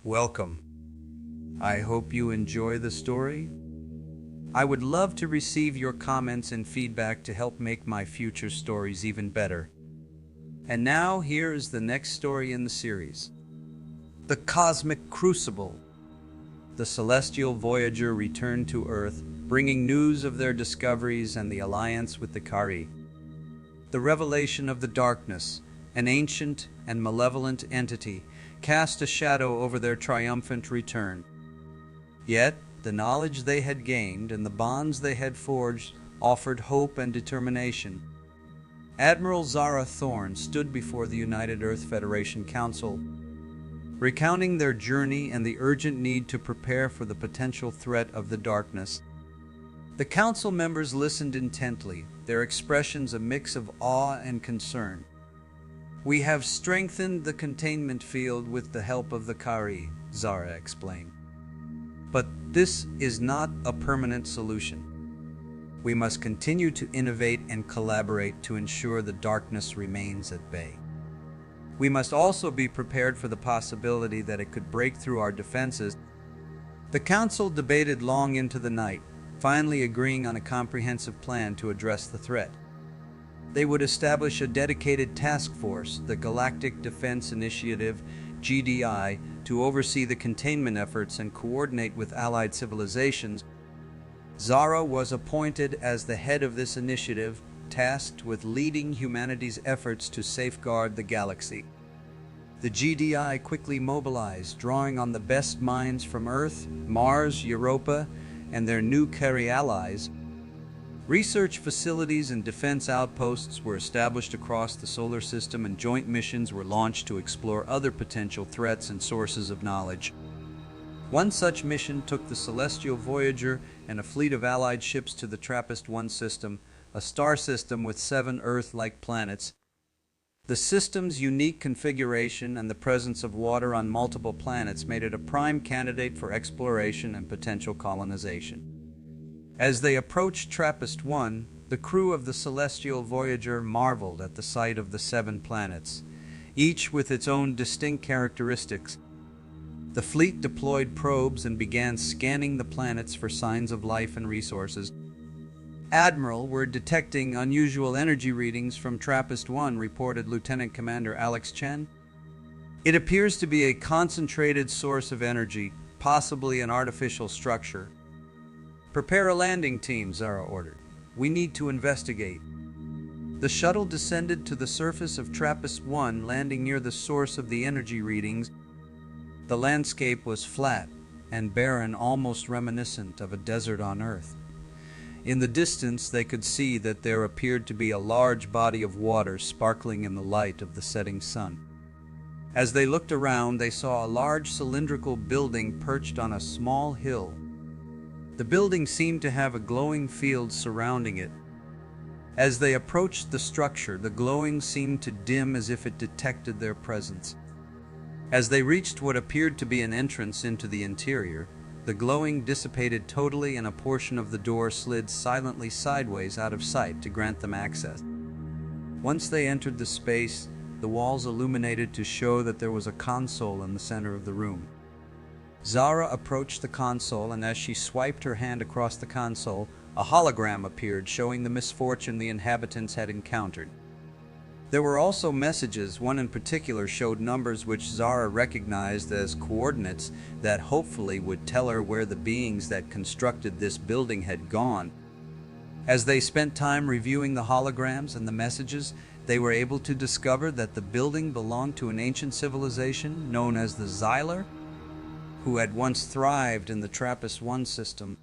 Welcome. I hope you enjoy the story. I would love to receive your comments and feedback to help make my future stories even better. And now, here is the next story in the series. The Cosmic Crucible. The Celestial Voyager returned to Earth, bringing news of their discoveries and the alliance with the Kthari. The revelation of the darkness, an ancient and malevolent entity, cast a shadow over their triumphant return. Yet, the knowledge they had gained and the bonds they had forged offered hope and determination. Admiral Zara Thorne stood before the United Earth Federation Council, recounting their journey and the urgent need to prepare for the potential threat of the darkness. The council members listened intently, their expressions a mix of awe and concern. "We have strengthened the containment field with the help of the Kthari," Zara explained. "But this is not a permanent solution. We must continue to innovate and collaborate to ensure the darkness remains at bay. We must also be prepared for the possibility that it could break through our defenses." The council debated long into the night, finally agreeing on a comprehensive plan to address the threat. They would establish a dedicated task force, the Galactic Defence Initiative, GDI, to oversee the containment efforts and coordinate with allied civilizations. Zara was appointed as the head of this initiative, tasked with leading humanity's efforts to safeguard the galaxy. The GDI quickly mobilized, drawing on the best minds from Earth, Mars, Europa, and their new Kthari allies. Research facilities and defense outposts were established across the solar system, and joint missions were launched to explore other potential threats and sources of knowledge. One such mission took the Celestial Voyager and a fleet of allied ships to the Trappist 1 system, a star system with 7 Earth-like planets. The system's unique configuration and the presence of water on multiple planets made it a prime candidate for exploration and potential colonization. As they approached Trappist 1, the crew of the Celestial Voyager marveled at the sight of the 7 planets, each with its own distinct characteristics. The fleet deployed probes and began scanning the planets for signs of life and resources. "Admiral, we're detecting unusual energy readings from Trappist 1," reported Lieutenant Commander Alex Chen. "It appears to be a concentrated source of energy, possibly an artificial structure." "Prepare a landing team," Zara ordered. "We need to investigate." The shuttle descended to the surface of Trappist 1, landing near the source of the energy readings. The landscape was flat and barren, almost reminiscent of a desert on Earth. In the distance, they could see that there appeared to be a large body of water sparkling in the light of the setting sun. As they looked around, they saw a large cylindrical building perched on a small hill. The building seemed to have a glowing field surrounding it. As they approached the structure, the glowing seemed to dim as if it detected their presence. As they reached what appeared to be an entrance into the interior, the glowing dissipated totally and a portion of the door slid silently sideways out of sight to grant them access. Once they entered the space, the walls illuminated to show that there was a console in the center of the room. Zara approached the console, and as she swiped her hand across the console, a hologram appeared showing the misfortune the inhabitants had encountered. There were also messages. One in particular showed numbers which Zara recognized as coordinates that hopefully would tell her where the beings that constructed this building had gone. As they spent time reviewing the holograms and the messages, they were able to discover that the building belonged to an ancient civilization known as the Xylar, who had once thrived in the Trappist 1 system.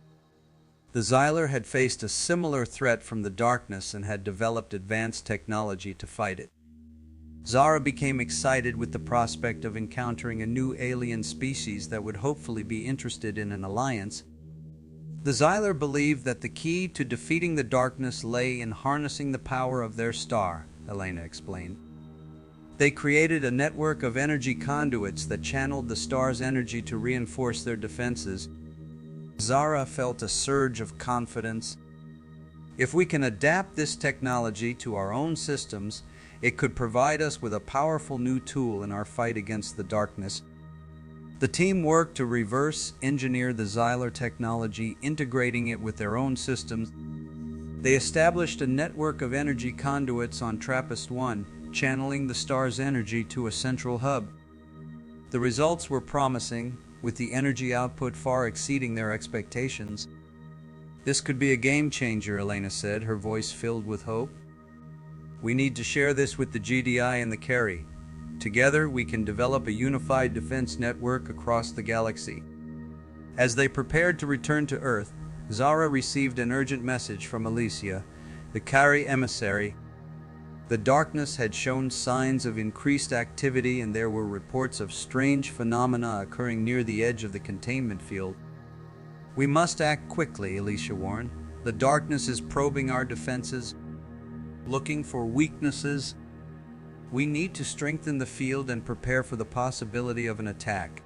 The Xylar had faced a similar threat from the darkness and had developed advanced technology to fight it. Zara became excited with the prospect of encountering a new alien species that would hopefully be interested in an alliance. The Xylar believed that the key to defeating the darkness lay in harnessing the power of their star, Elena explained. They created a network of energy conduits that channeled the star's energy to reinforce their defenses. Zara felt a surge of confidence. If we can adapt this technology to our own systems, it could provide us with a powerful new tool in our fight against the darkness. The team worked to reverse engineer the Xylar technology, integrating it with their own systems. They established a network of energy conduits on Trappist-1, channeling the star's energy to a central hub. The results were promising, with the energy output far exceeding their expectations. "This could be a game changer," Elena said, her voice filled with hope. "We need to share this with the GDI and the Kthari. Together, we can develop a unified defense network across the galaxy." As they prepared to return to Earth, Zara received an urgent message from Alicia, the Kthari emissary. The darkness had shown signs of increased activity, and there were reports of strange phenomena occurring near the edge of the containment field. "We must act quickly," Alicia warned. "The darkness is probing our defenses, looking for weaknesses. We need to strengthen the field and prepare for the possibility of an attack."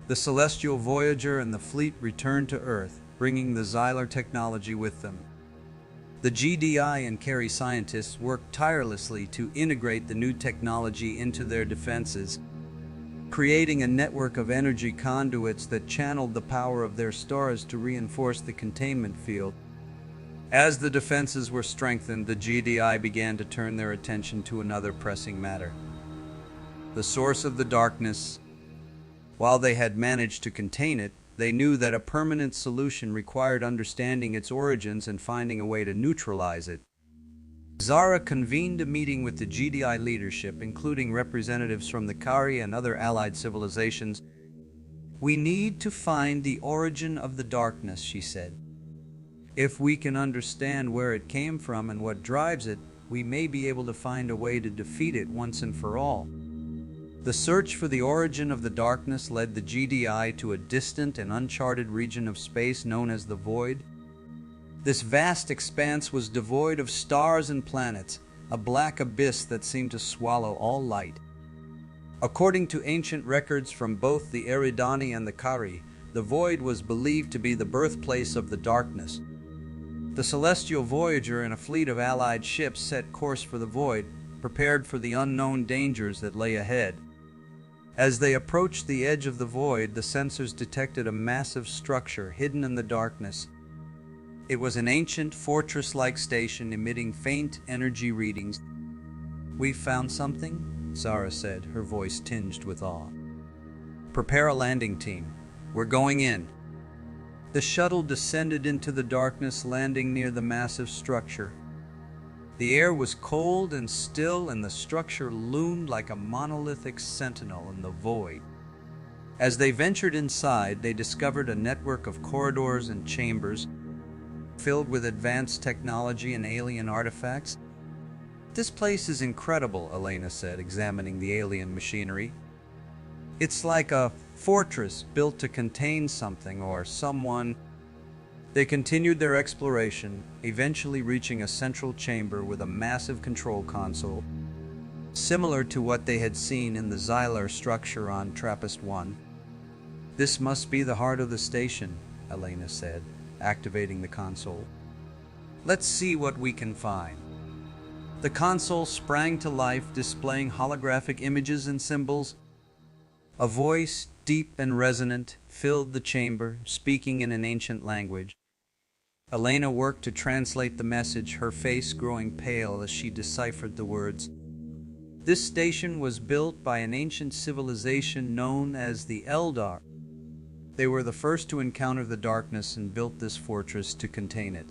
The Celestial Voyager and the fleet returned to Earth, bringing the Xylar technology with them. The GDI and Kthari scientists worked tirelessly to integrate the new technology into their defenses, creating a network of energy conduits that channeled the power of their stars to reinforce the containment field. As the defenses were strengthened, the GDI began to turn their attention to another pressing matter: the source of the darkness. While they had managed to contain it, they knew that a permanent solution required understanding its origins and finding a way to neutralize it. Zara convened a meeting with the GDI leadership, including representatives from the Kthari and other allied civilizations. "We need to find the origin of the darkness," she said. "If we can understand where it came from and what drives it, we may be able to find a way to defeat it once and for all." The search for the origin of the darkness led the GDI to a distant and uncharted region of space known as the Void. This vast expanse was devoid of stars and planets, a black abyss that seemed to swallow all light. According to ancient records from both the Eridani and the Kthari, the Void was believed to be the birthplace of the darkness. The Celestial Voyager and a fleet of allied ships set course for the Void, prepared for the unknown dangers that lay ahead. As they approached the edge of the Void, the sensors detected a massive structure hidden in the darkness. It was an ancient, fortress-like station emitting faint energy readings. "We've found something," Zara said, her voice tinged with awe. "Prepare a landing team. We're going in." The shuttle descended into the darkness, landing near the massive structure. The air was cold and still, and the structure loomed like a monolithic sentinel in the void. As they ventured inside, they discovered a network of corridors and chambers filled with advanced technology and alien artifacts. "This place is incredible," Elena said, examining the alien machinery. "It's like a fortress built to contain something or someone." They continued their exploration, eventually reaching a central chamber with a massive control console, similar to what they had seen in the Xylar structure on Trappist-1. "This must be the heart of the station," Elena said, activating the console. "Let's see what we can find." The console sprang to life, displaying holographic images and symbols. A voice, deep and resonant, filled the chamber, speaking in an ancient language. Elena worked to translate the message, her face growing pale as she deciphered the words. This station was built by an ancient civilization known as the Eldar. They were the first to encounter the darkness and built this fortress to contain it.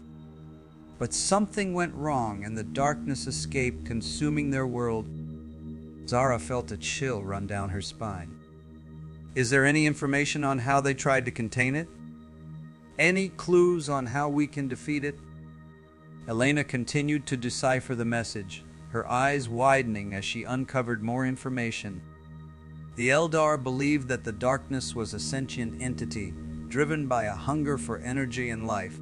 But something went wrong and the darkness escaped, consuming their world. Zara felt a chill run down her spine. "Is there any information on how they tried to contain it? Any clues on how we can defeat it?" Elena continued to decipher the message, her eyes widening as she uncovered more information. The Eldar believed that the darkness was a sentient entity, driven by a hunger for energy and life.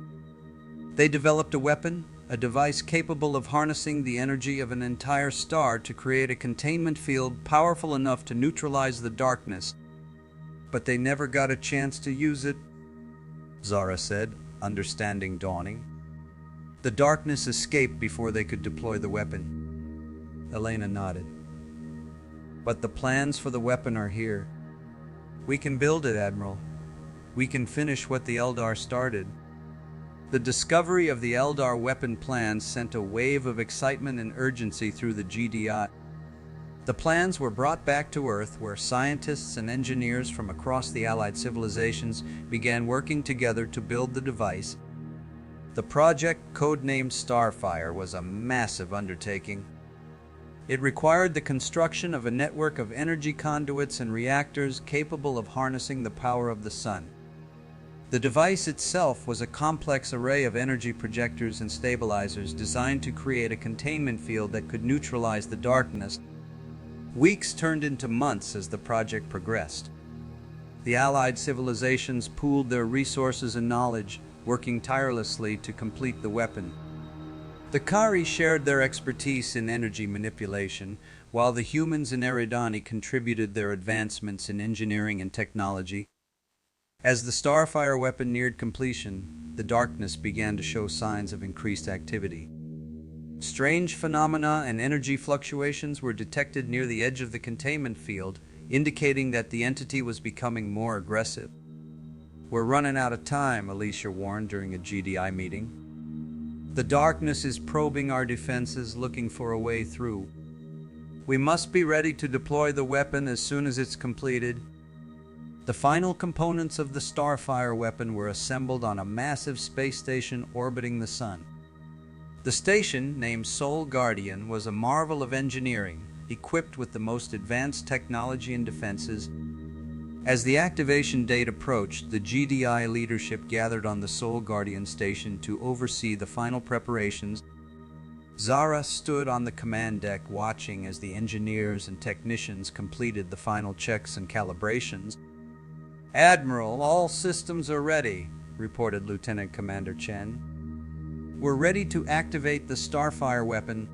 They developed a weapon, a device capable of harnessing the energy of an entire star to create a containment field powerful enough to neutralize the darkness. But they never got a chance to use it, Zara said, understanding dawning. The darkness escaped before they could deploy the weapon. Elena nodded. But the plans for the weapon are here. We can build it, Admiral. We can finish what the Eldar started. The discovery of the Eldar weapon plans sent a wave of excitement and urgency through the GDI. The plans were brought back to Earth, where scientists and engineers from across the Allied civilizations began working together to build the device. The project, codenamed Starfire, was a massive undertaking. It required the construction of a network of energy conduits and reactors capable of harnessing the power of the sun. The device itself was a complex array of energy projectors and stabilizers designed to create a containment field that could neutralize the darkness. Weeks turned into months as the project progressed. The Allied civilizations pooled their resources and knowledge, working tirelessly to complete the weapon. The Kthari shared their expertise in energy manipulation, while the humans in Eridani contributed their advancements in engineering and technology. As the Starfire weapon neared completion, the darkness began to show signs of increased activity. Strange phenomena and energy fluctuations were detected near the edge of the containment field, indicating that the entity was becoming more aggressive. "We're running out of time," Alicia warned during a GDI meeting. "The darkness is probing our defenses, looking for a way through. We must be ready to deploy the weapon as soon as it's completed." The final components of the Starfire weapon were assembled on a massive space station orbiting the Sun. The station, named Sol Guardian, was a marvel of engineering, equipped with the most advanced technology and defenses. As the activation date approached, the GDI leadership gathered on the Sol Guardian station to oversee the final preparations. Zara stood on the command deck watching as the engineers and technicians completed the final checks and calibrations. "Admiral, all systems are ready," reported Lieutenant Commander Chen. "We're ready to activate the Starfire weapon."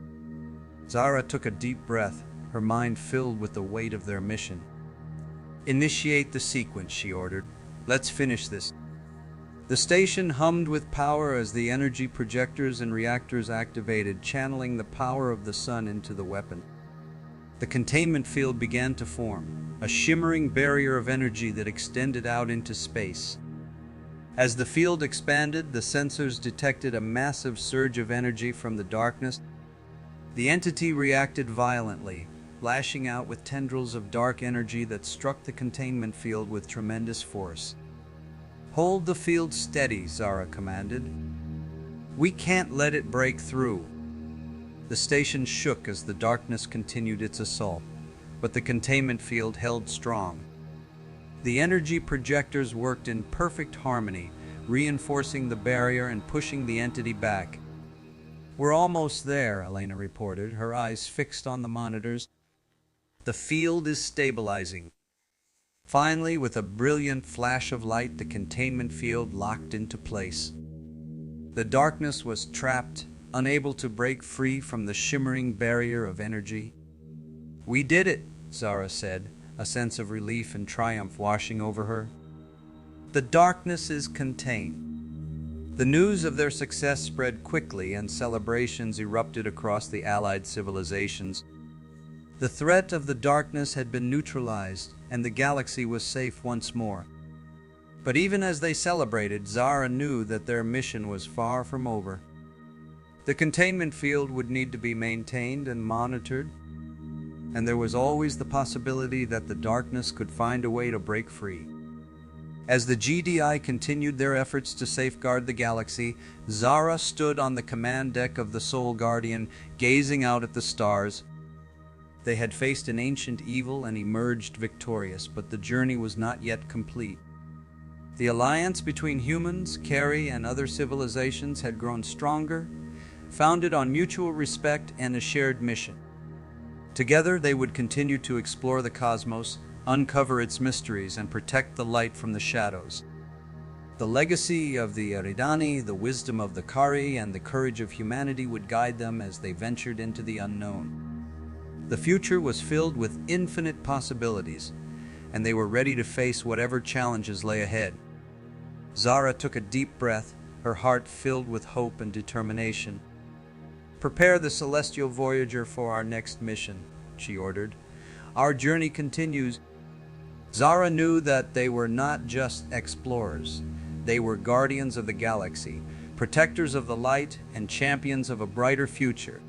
Zara took a deep breath, her mind filled with the weight of their mission. "Initiate the sequence," she ordered. "Let's finish this." The station hummed with power as the energy projectors and reactors activated, channeling the power of the sun into the weapon. The containment field began to form, a shimmering barrier of energy that extended out into space. As the field expanded, the sensors detected a massive surge of energy from the darkness. The entity reacted violently, lashing out with tendrils of dark energy that struck the containment field with tremendous force. "Hold the field steady," Zara commanded. "We can't let it break through." The station shook as the darkness continued its assault, but the containment field held strong. The energy projectors worked in perfect harmony, reinforcing the barrier and pushing the entity back. "We're almost there," Elena reported, her eyes fixed on the monitors. "The field is stabilizing." Finally, with a brilliant flash of light, the containment field locked into place. The darkness was trapped, unable to break free from the shimmering barrier of energy. "We did it," Zara said, a sense of relief and triumph washing over her. "The darkness is contained." The news of their success spread quickly, and celebrations erupted across the Allied civilizations. The threat of the darkness had been neutralized, and the galaxy was safe once more. But even as they celebrated, Zara knew that their mission was far from over. The containment field would need to be maintained and monitored, and there was always the possibility that the darkness could find a way to break free. As the GDI continued their efforts to safeguard the galaxy, Zara stood on the command deck of the Sol Guardian, gazing out at the stars. They had faced an ancient evil and emerged victorious, but the journey was not yet complete. The alliance between humans, Kthari, and other civilizations had grown stronger, founded on mutual respect and a shared mission. Together, they would continue to explore the cosmos, uncover its mysteries, and protect the light from the shadows. The legacy of the Eridani, the wisdom of the Kthari, and the courage of humanity would guide them as they ventured into the unknown. The future was filled with infinite possibilities, and they were ready to face whatever challenges lay ahead. Zara took a deep breath, her heart filled with hope and determination. "Prepare the Celestial Voyager for our next mission," she ordered. "Our journey continues." Zara knew that they were not just explorers. They were guardians of the galaxy, protectors of the light, and champions of a brighter future.